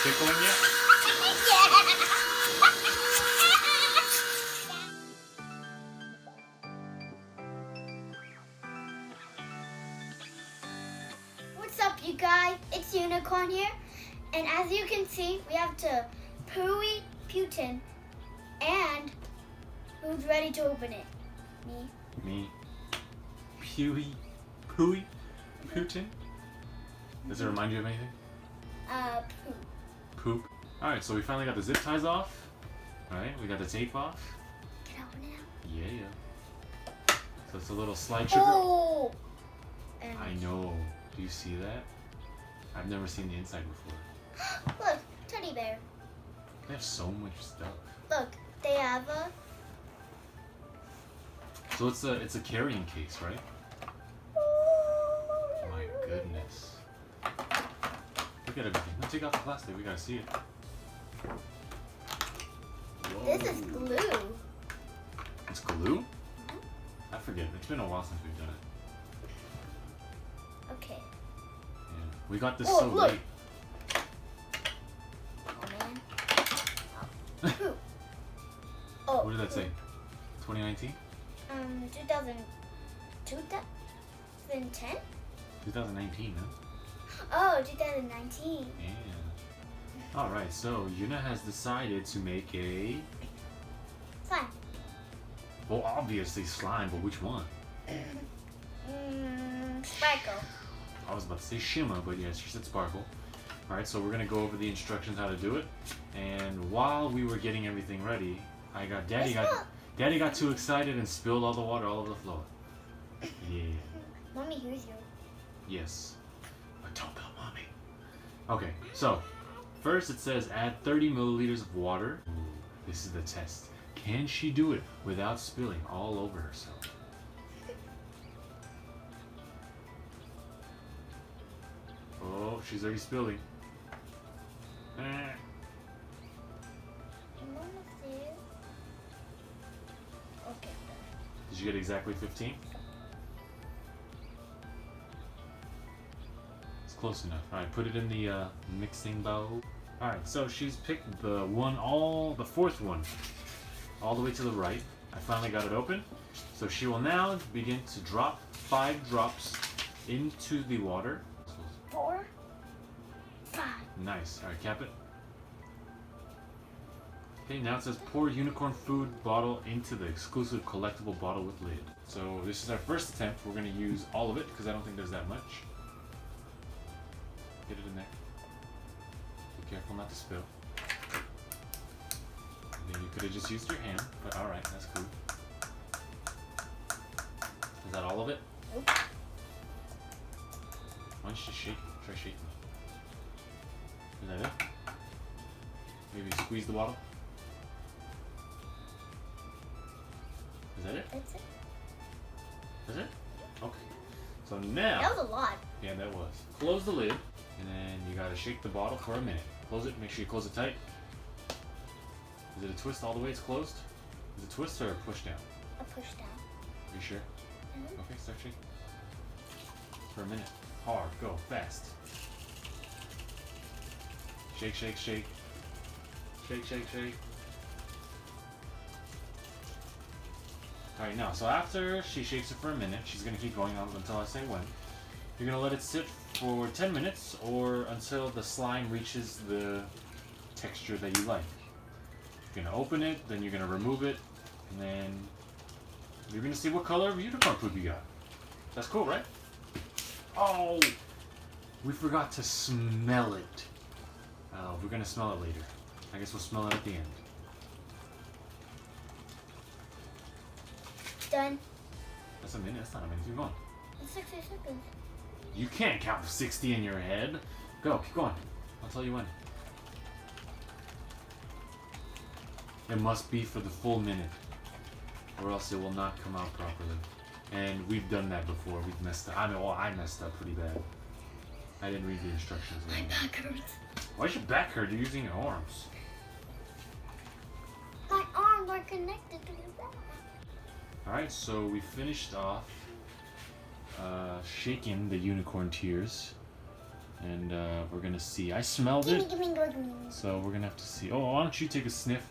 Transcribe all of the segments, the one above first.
tickling yet? What's up, you guys? It's Yoonacorn here, and as you can see, we have to Pooey Puitton, and who's ready to open it? Me. Me. Pooey Puitton? Does it remind you of anything? Poop. Poop. Alright, so we finally got the zip ties off. Alright, we got the tape off. Can I open it out? Yeah. So it's a little slide sugar. Oh! And I know. Do you see that? I've never seen the inside before. look, teddy bear. They have so much stuff. Look, they have a. So it's a carrying case, right? My goodness. Look at everything. Let's take out the plastic. We gotta see it. Whoa. This is glue. It's glue? I forget. It's been a while since we've done it. Okay. Yeah. We got this Oh, so look. late. Oh man. Poop. Oh. What did that say? 2019? 2010? 2019, huh? Oh, 2019. Yeah. Alright, so Yuna has decided to make a... Slime. Well, obviously slime, but which one? Sparkle. I was about to say shimmer, but yes, she said sparkle. Alright, so we're going to go over the instructions how to do it. And while we were getting everything ready, Daddy got too excited and spilled all the water all over the floor. Yeah. Mommy, here's you. Yes. But don't tell Mommy. Okay, so first it says add 30 milliliters of water. Ooh, this is the test. Can she do it without spilling all over herself? Oh, she's already spilling. Okay. Did you get exactly 15? It's close enough. Alright, put it in the mixing bowl. Alright, so she's picked the fourth one, all the way to the right. I finally got it open. So she will now begin to drop 5 drops into the water. 4, 5. Nice. Alright, cap it. Okay, now it says pour unicorn food bottle into the exclusive collectible bottle with lid. So this is our first attempt. We're going to use all of it because I don't think there's that much. Get it in there. Be careful not to spill. And then you could have just used your hand, but alright, that's cool. Is that all of it? Nope. Why don't you just shake it? Try shaking it. Is that it? Maybe squeeze the bottle? Is that it? That's it. Is it? Okay. So now... That was a lot. Yeah, that was. Close the lid, and then you gotta shake the bottle for a minute. Close it, make sure you close it tight. Is it a twist all the way it's closed? Is it a twist or a push down? A push down. Are you sure? Mm-hmm. Okay, start shaking. For a minute. Hard, go, fast. Shake, shake, shake. Shake, shake, shake. Alright, now, so after she shakes it for a minute, she's going to keep going on until I say when. You're going to let it sit for 10 minutes or until the slime reaches the texture that you like. You're going to open it, then you're going to remove it, and then you're going to see what color of unicorn poop you got. That's cool, right? Oh! We forgot to smell it. Oh, we're going to smell it later. I guess we'll smell it at the end. Done. That's a minute. That's not a minute. Keep going. It's 60 seconds. You can't count 60 in your head. Go. Keep going. I'll tell you when. It must be for the full minute, or else it will not come out properly. And we've done that before. We've messed up. I mean, well, I messed up pretty bad. I didn't read the instructions. My back hurts. Why's your back hurt? You're using your arms. My arms are connected to your back. Alright, so we finished off shaking the unicorn tears. and we're gonna see. I smelled it, so we're gonna have to see. Oh, why don't you take a sniff?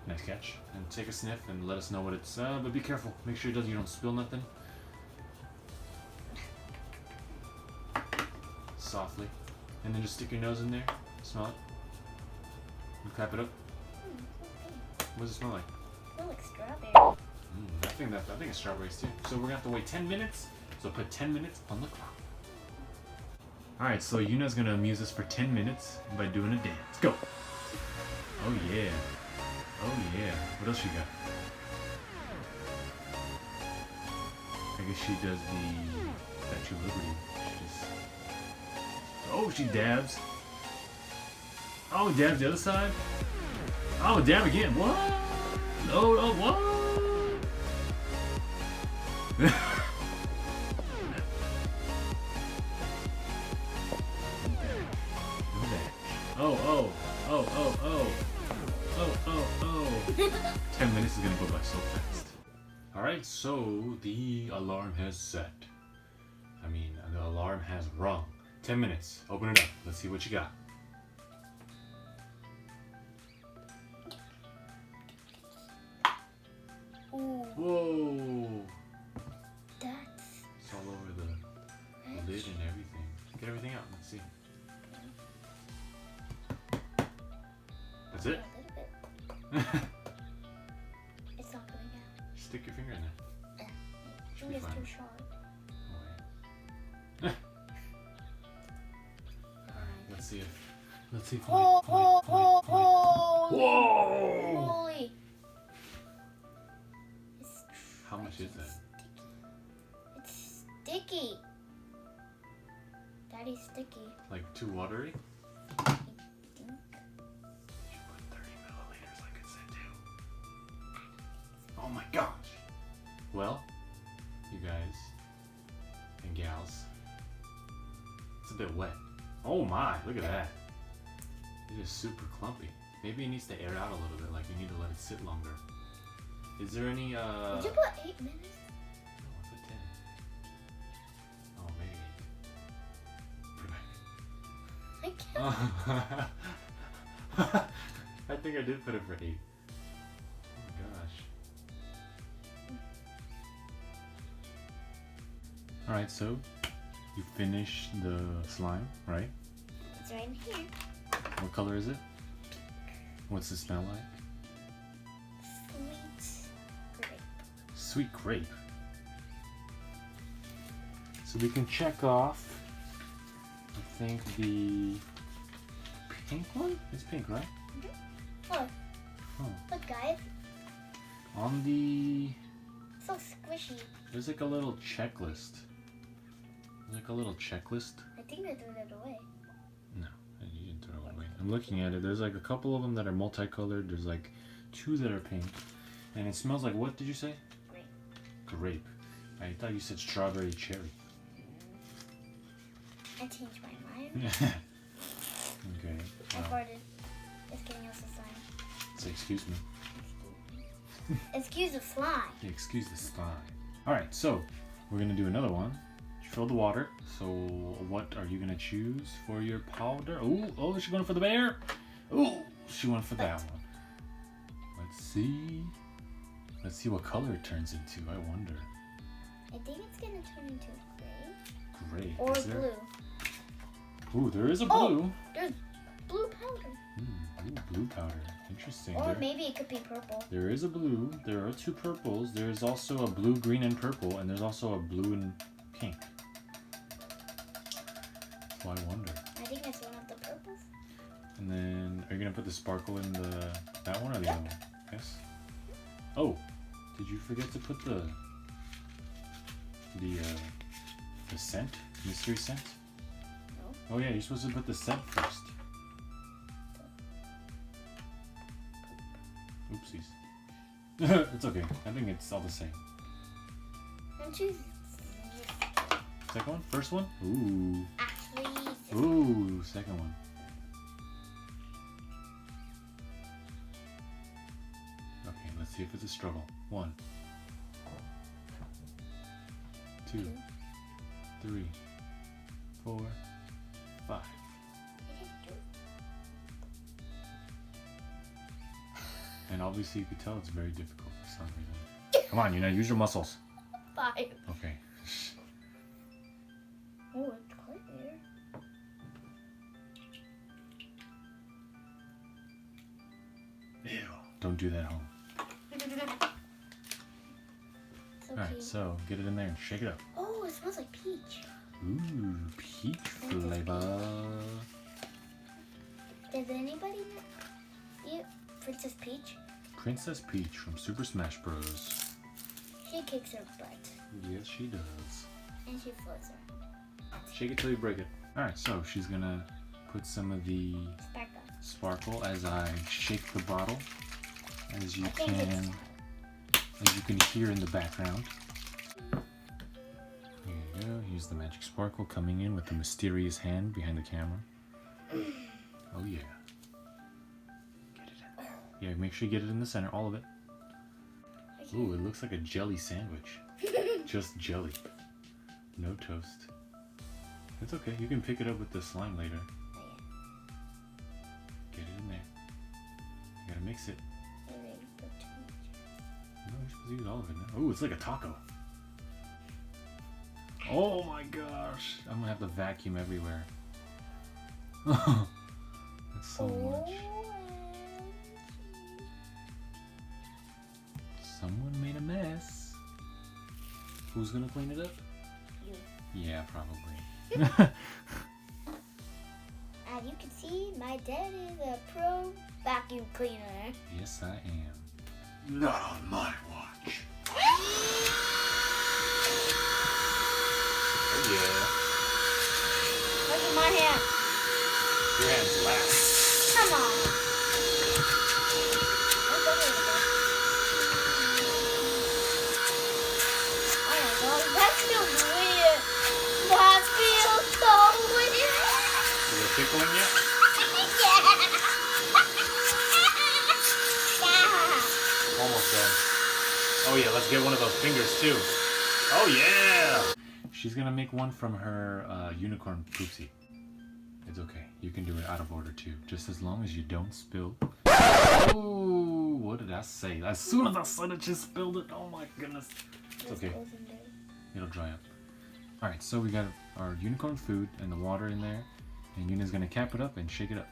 Nice catch. And take a sniff and let us know what it's. But be careful. Make sure you don't spill nothing. Softly, and then just stick your nose in there. Smell it. And clap it up. What does it smell like? It smells like strawberry. I think it's strawberries too. So we're gonna have to wait 10 minutes. So put 10 minutes on the clock. All right. So Yuna's gonna amuse us for 10 minutes by doing a dance. Go. Oh yeah. Oh yeah. What else you got? I guess she does the Statue of Liberty. Oh, she dabs. Oh, dabs the other side. Oh, dab again. What? Oh, what? Oh. 10 minutes is gonna go by so fast. Alright, so the alarm has set. The alarm has rung. 10 minutes. Open it up. Let's see what you got. Ooh. Whoa. It's all over the lid and everything. Get everything out. Let's see. That's it? A little bit. It's not coming out. Stick your finger in there. Should be It's fine. too sharp. Let's see if Whoa! Whoa! Holy! How much is that? It's sticky. Daddy's sticky. Like too watery? I think. You put 30 milliliters like it said to. Oh my gosh! Well, you guys and gals, it's a bit wet. Oh my, look at that. It is super clumpy. Maybe it needs to air out a little bit, like you need to let it sit longer. Is there any, Did you put 8 minutes? No, I put 10. Oh, maybe 8. Put it back. I can't. I think I did put it for 8. Oh my gosh. Alright, so you finished the slime, right? It's right in here. What color is it? What's it smell like? Sweet grape. Sweet grape. So we can check off, I think, the pink one? It's pink, right? Look. Oh. Look, guys. On the... It's so squishy. There's like a little checklist. I think I threw it away. No, you didn't throw it away. I'm looking at it. There's like a couple of them that are multicolored. There's like 2 that are pink. And it smells like, what did you say? Grape. I thought you said strawberry cherry. I changed my mind. Okay. I farted. It's getting us a slime. So excuse me. Excuse the slime. Excuse the slime. Alright, so we're going to do another one. Fill the water. So what are you going to choose for your powder? Ooh, oh, she's going for the bear. Ooh, she went for that one. Let's see. Let's see what color it turns into. I wonder. I think it's going to turn into gray. Gray. Or Is there? blue. Ooh, there is a blue. Oh, there's blue powder. Ooh, blue powder. Interesting. Or maybe it could be purple. There is a blue. There are 2 purples. There's also a blue, green, and purple. And there's also a blue and pink. So I wonder. I think it's one of the purples. And then, are you gonna put the sparkle in that one or the other one? Yes. Oh, did you forget to put the scent, mystery scent? No. Oh yeah, you're supposed to put the scent first. Oopsies. It's okay. I think it's all the same. I'm choosing. Second one? First one? Ooh. Actually. Ooh, second one. Okay, let's see if it's a struggle. 1, 2, 3, 4, 5. And obviously you could tell it's very difficult for some reason. Come on, use your muscles. 5. Okay. Oh, it's quite weird. Ew. Don't do that at home. Alright, so get it in there and shake it up. Oh, it smells like peach. Ooh, peach flavor. Does anybody know you? Princess Peach? Princess Peach from Super Smash Bros. She kicks her butt. Yes, she does. And she floats her. Shake it till you break it. Alright, so she's gonna put some of the sparkle as I shake the bottle. As you can hear in the background. Here you go. Here's the magic sparkle coming in with the mysterious hand behind the camera. Oh yeah. Get it in. Yeah, make sure you get it in the center, all of it. Ooh, it looks like a jelly sandwich. Just jelly. No toast. It's okay, you can pick it up with the slime later. Get it in there. You gotta mix it. No, you're supposed to use all of it now. Ooh, it's like a taco. Oh my gosh. I'm gonna have to vacuum everywhere. That's so much. Someone made a mess. Who's gonna clean it up? You. Yeah, probably. As you can see, my dad is a pro vacuum cleaner. Yes, I am. Not on my watch. Oh yeah. Look at my hand. Your hand's last. Come on. Let's go here, okay? Oh my god, that feels weird. That feels so weird. Is it tickling yet? Yeah. Almost done. Oh yeah, let's get one of those fingers too. Oh yeah! She's gonna make one from her Yoonacorn Poopsie. It's okay. You can do it out of order too. Just as long as you don't spill. Oh, what did I say? As soon as I said it, she spilled it. Oh my goodness. It's okay. It'll dry up. Alright, so we got our unicorn food and the water in there. And Yuna's gonna cap it up and shake it up.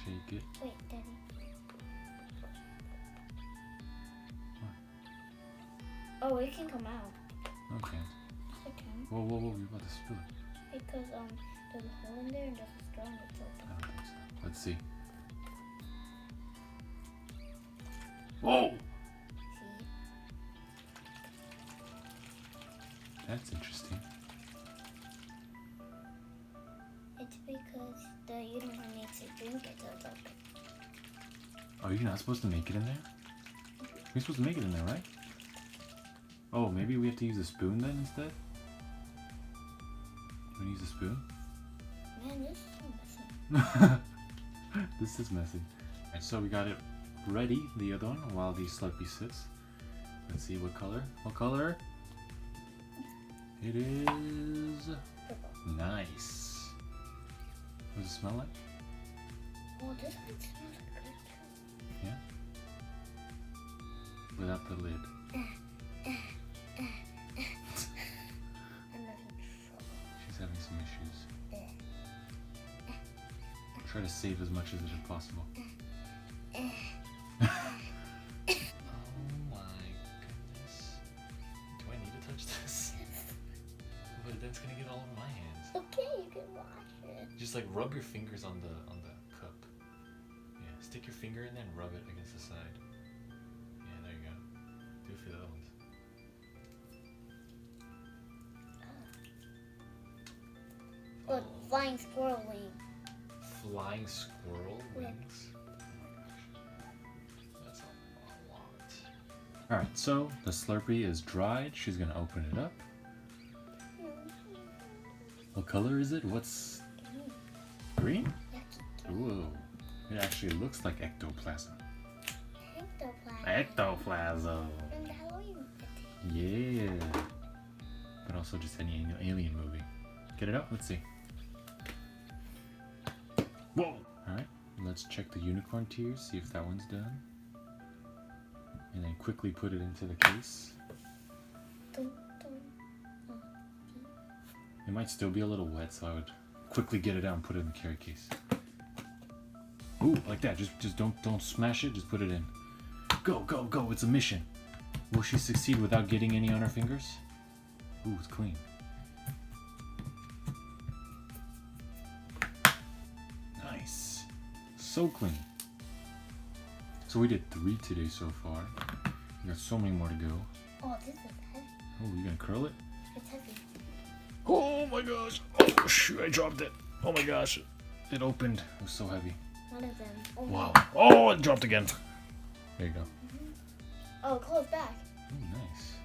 Shake it. Wait, Daddy. Oh, it can come out. Okay. It can. Whoa, whoa, whoa, you're about to spill it. Because there's a hole in there and there's a straw and it's I open. don't think so. Let's see. Whoa! See? That's interesting. It's because the unicorn needs to drink it, so it's open. Oh, you're not supposed to make it in there? You're supposed to make it in there, right? Oh, maybe we have to use a spoon then instead? We use a spoon? Man, this is so messy. This is messy. Alright, so we got it ready, the other one, while the Slurpee sits. Let's see what color. What color? It is Purple. nice. What does it smell like? Oh, this one smells good too. Yeah? Without the lid. I'm having trouble. She's having some issues. Try to save as much as it is possible. Oh my goodness. Do I need to touch this? But then it's gonna get all over my hands. Okay, you can wash it. Just like rub your fingers on the cup. Yeah, stick your finger in there and rub it against the side. Yeah, there you go. Do it for the other ones. Look, flying squirrel wing. Flying squirrel wings? Oh my gosh. That's a lot. Alright, so the Slurpee is dried. She's gonna open it up. What color is it? What's green? Ooh. It actually looks like ectoplasm. Ectoplasm. Ectoplasm. And Halloween. also just any alien movie. Get it out? Let's see. Whoa! Alright, let's check the unicorn tears, see if that one's done. And then quickly put it into the case. It might still be a little wet, so I would quickly get it out and put it in the carry case. Ooh, like that. Just don't smash it, just put it in. Go, go, go, it's a mission. Will she succeed without getting any on her fingers? Ooh, it's clean. Nice. So clean. So we did 3 today so far. We got so many more to go. Oh, this is heavy. Oh, you gonna curl it? It's heavy. Oh my gosh. Oh shoot, I dropped it. Oh my gosh. It opened. It was so heavy. One of them. Oh, Wow. Oh, it dropped again. There you go. Oh, close back. Oh, nice.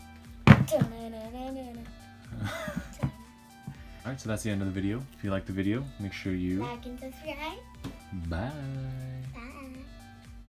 Alright, so that's the end of the video. If you liked the video, make sure you Like and subscribe. bye.